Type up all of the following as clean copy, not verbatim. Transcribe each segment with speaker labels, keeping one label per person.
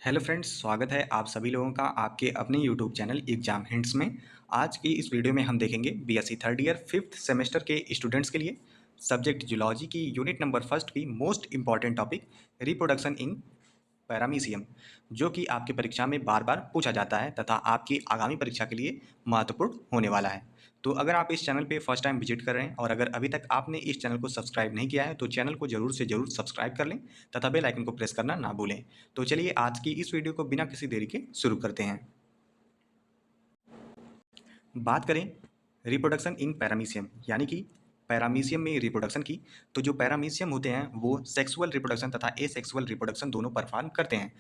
Speaker 1: Hello friends, स्वागत है आप सभी लोगों का आपके अपने यूट्यूब चैनल एग्जाम हिंट्स में। आज की इस वीडियो में हम देखेंगे BSc third year fifth semester के स्टूडेंट्स के लिए सब्जेक्ट जूलॉजी की यूनिट नंबर फर्स्ट की most important topic reproduction in paramecium, जो कि आपकी परीक्षा में बार बार पूछा जाता है तथा आपकी आगामी परीक्षा के लिए महत्वपूर्ण होने वाला है। तो अगर आप इस चैनल पे फर्स्ट टाइम विजिट कर रहे हैं और अगर अभी तक आपने इस चैनल को सब्सक्राइब नहीं किया है तो चैनल को जरूर से जरूर सब्सक्राइब कर लें तथा बेल आइकन को प्रेस करना ना भूलें। तो चलिए आज की इस वीडियो को बिना किसी देरी के शुरू करते हैं। बात करें रिप्रोडक्शन इन पैरामीशियम यानी कि पैरामीशियम में रिप्रोडक्शन की, तो जो पैरामीशियम होते हैं वो सेक्सुअल रिप्रोडक्शन तथा एसेक्सुअल रिप्रोडक्शन दोनों परफॉर्म करते हैं।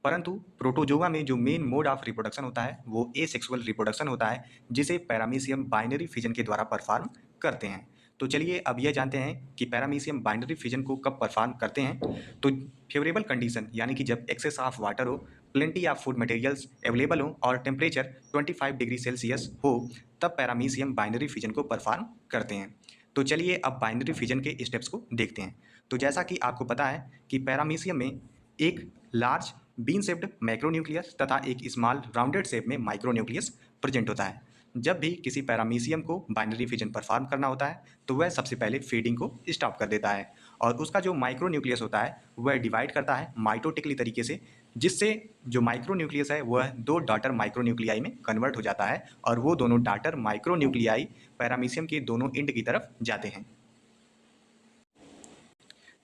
Speaker 1: परंतु प्रोटोजोआ में जो मेन मोड ऑफ रिप्रोडक्शन होता है वो एसेक्सुअल रिप्रोडक्शन होता है, जिसे पैरामीशियम बाइनरी फिजन के द्वारा परफॉर्म करते हैं। तो चलिए अब यह जानते हैं कि पैरामीशियम बाइनरी फिजन को कब परफॉर्म करते हैं। तो फेवरेबल कंडीशन यानी कि जब एक्सेस ऑफ वाटर हो, plenty of food materials available हो और टेम्परेचर 25 डिग्री सेल्सियस हो, तब पैरामीशियम बाइनरी फिजन को परफॉर्म करते हैं। तो चलिए अब बाइनरी फिजन के स्टेप्स को देखते हैं। तो जैसा कि आपको पता है कि पैरामीशियम में एक लार्ज बीन शेप्ड मैक्रोन्यूक्लियस तथा एक स्मॉल राउंडेड शेप में माइक्रोन्यूक्लियस प्रेजेंट होता है। जब भी किसी पैरामीशियम को बाइनरी फिजन परफॉर्म करना होता है तो वह सबसे पहले फीडिंग को स्टॉप कर देता है और उसका जो माइक्रोन्यूक्लियस होता है वह डिवाइड करता है माइटोटिकली तरीके से, जिससे जो माइक्रोन्यूक्लियस है वह दो डॉटर माइक्रोन्यूक्लियाई में कन्वर्ट हो जाता है और वो दोनों डॉटर माइक्रोन्यूक्लियाई पैरामीशियम के दोनों एंड की तरफ जाते हैं।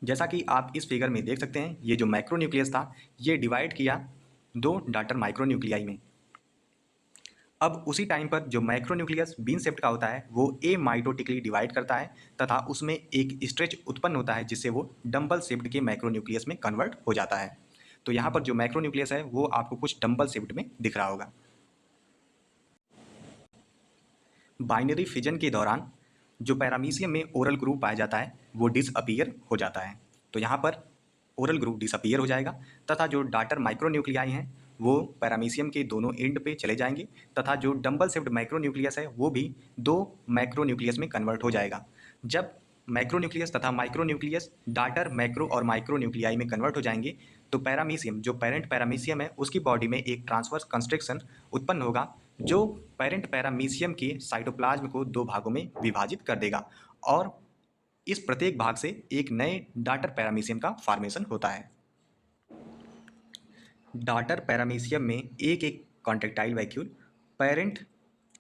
Speaker 1: जैसा कि आप इस फिगर में देख सकते हैं, ये जो माइक्रोन्यूक्लियस था ये डिवाइड किया दो डॉटर माइक्रोन्यूक्लियाई में। अब उसी टाइम पर जो माइक्रोन्यूक्लियस बीन शेप्ड का होता है वो ए माइटोटिकली डिवाइड करता है तथा उसमें एक स्ट्रेच उत्पन्न होता है जिससे वो डंबल शेप्ड के माइक्रोन्यूक्लियस में कन्वर्ट हो जाता है। तो यहाँ पर जो माइक्रोन्यूक्लियस है वो आपको कुछ डंबल शेप्ड में दिख रहा होगा। बाइनरी फिजन के दौरान जो पैरामीशियम में ओरल ग्रुप पाया जाता है वो डिसअपीयर हो जाता है। तो यहाँ पर ओरल ग्रुप डिसअपीयर हो जाएगा तथा जो डॉटर माइक्रोन्यूक्लियाई हैं वो पैरामीशियम के दोनों एंड पे चले जाएंगे तथा जो डंबल शेप्ड माइक्रोन्यूक्लियस है वो भी दो माइक्रोन्यूक्लियस में कन्वर्ट हो जाएगा। जब माइक्रोन्यूक्लियस तथा माइक्रोन्यूक्लियस डॉटर मैक्रो और माइक्रोन्यूक्लियाई में कन्वर्ट हो जाएंगे तो पैरामीशियम जो पेरेंट पैरामीशियम है उसकी बॉडी में एक ट्रांसवर्स कंस्ट्रक्शन उत्पन्न होगा जो पेरेंट पैरामीशियम के साइटोप्लाज्म को दो भागों में विभाजित कर देगा और इस प्रत्येक भाग से एक नए डॉटर पैरामीशियम का फॉर्मेशन होता है। डॉटर पैरामीशियम में एक एक कॉन्ट्रेक्टाइल वैक्यूल पेरेंट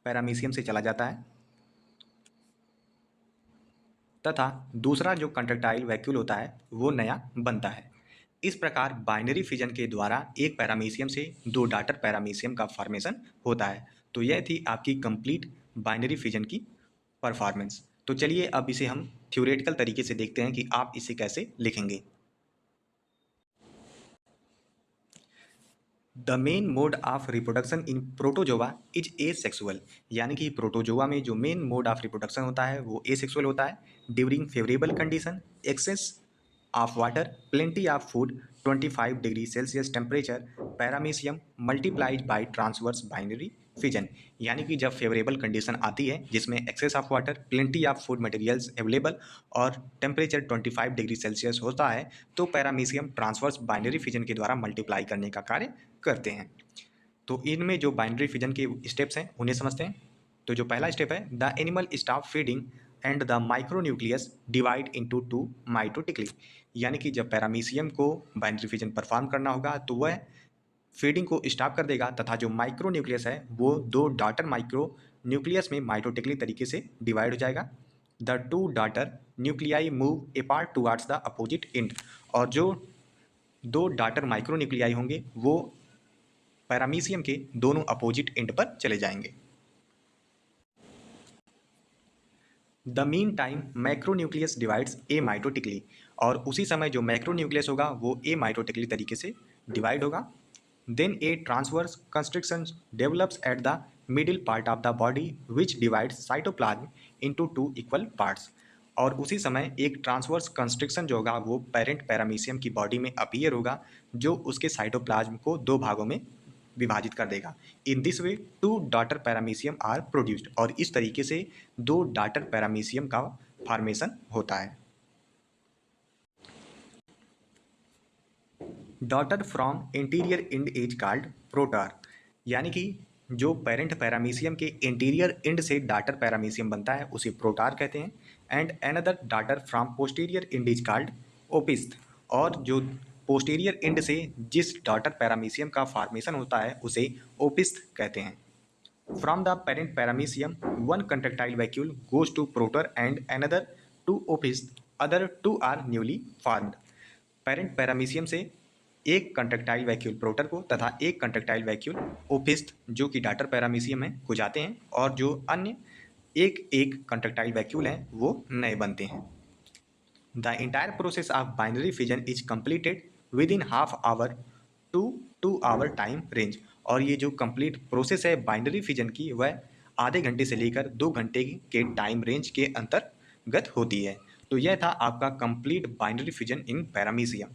Speaker 1: पैरामीशियम से चला जाता है तथा दूसरा जो कॉन्ट्रेक्टाइल वैक्यूल होता है वो नया बनता है। इस प्रकार बाइनरी फिजन के द्वारा एक पैरामीशियम से दो डॉटर पैरामीशियम का फॉर्मेशन होता है। तो यह थी आपकी कंप्लीट बाइनरी फिजन की परफॉर्मेंस। तो चलिए अब इसे हम थ्योरेटिकल तरीके से देखते हैं कि आप इसे कैसे लिखेंगे। The main mode of reproduction in protozoa is asexual, यानी कि प्रोटोजोआ में जो मेन मोड ऑफ रिप्रोडक्शन होता है वो एसेक्सुअल होता है। During favourable condition, excess of water, plenty of food, 25 degree Celsius temperature, paramecium multiplies by transverse binary fission, यानी कि जब फेवरेबल कंडीशन आती है जिसमें excess of water, plenty of food materials available और टेम्परेचर 25 डिग्री सेल्सियस होता है तो पैरामीशियम ट्रांसवर्स बाइनरी फिजन के द्वारा मल्टीप्लाई करने का कार्य करते हैं। तो इनमें जो बाइनरी फिजन के स्टेप्स हैं उन्हें समझते हैं। तो जो पहला स्टेप है, the animal stop feeding and the micronucleus divide into two mitotically, यानी कि जब पैरामीशियम को बाइनरी फिजन परफॉर्म करना होगा तो वह फीडिंग को स्टॉप कर देगा तथा जो माइक्रोन्यूक्लियस है वो दो डॉटर माइक्रोन्यूक्लियस में माइटोटिकली तरीके से डिवाइड हो जाएगा। The two daughter nuclei move apart towards the opposite and, और जो दो डॉटर माइक्रोन्यूक्लियाई होंगे वो पैरामीशियम के दोनों अपोजिट एंड पर चले जाएंगे। The mean time macronucleus divides A mitotically, और उसी समय जो मैक्रोन्यूक्लियस होगा वो ए माइटोटिकली तरीके से डिवाइड होगा। Then a transverse construction develops at the middle part of the body which divides cytoplasm into two equal parts, और उसी समय एक ट्रांसवर्स कंस्ट्रक्शन जो होगा वो पेरेंट पैरामीशियम की बॉडी में अपीयर होगा जो उसके साइटोप्लाज्म को दो भागों में विभाजित कर देगा। In this way two daughter paramecium are produced, और इस तरीके से दो डॉटर पैरामीशियम का फॉर्मेशन होता है। Daughter from interior end is called proter, यानी कि जो पेरेंट पैरामीशियम के इंटीरियर इंड से डाटर पैरामीशियम बनता है उसे प्रोटार कहते हैं। And another daughter from posterior end is called opisthe, और जो पोस्टीरियर इंड से जिस डाटर पैरामीशियम का फॉर्मेशन होता है उसे ओपिस्थ कहते हैं। From the parent paramecium one contractile vacuole goes to proter and another to opisthe, other two are newly formed. Parent paramecium से एक कंट्रेक्टाइल वैक्यूल प्रोटर को तथा एक कंट्रेक्टाइल वैक्यूल ओपिस्थ जो कि डाटर पैरामीशियम है को जाते हैं, और जो अन्य एक एक कंट्रेक्टाइल वैक्यूल हैं वो नए बनते हैं। The entire process of binary fission is completed within half hour to 2 hour time range, और ये जो कंप्लीट प्रोसेस है बाइनरी फिजन की वह आधे घंटे से लेकर 2 घंटे के टाइम रेंज के अंतर्गत होती है। तो यह था आपका कंप्लीट बाइनरी फिजन इन पैरामीशियम।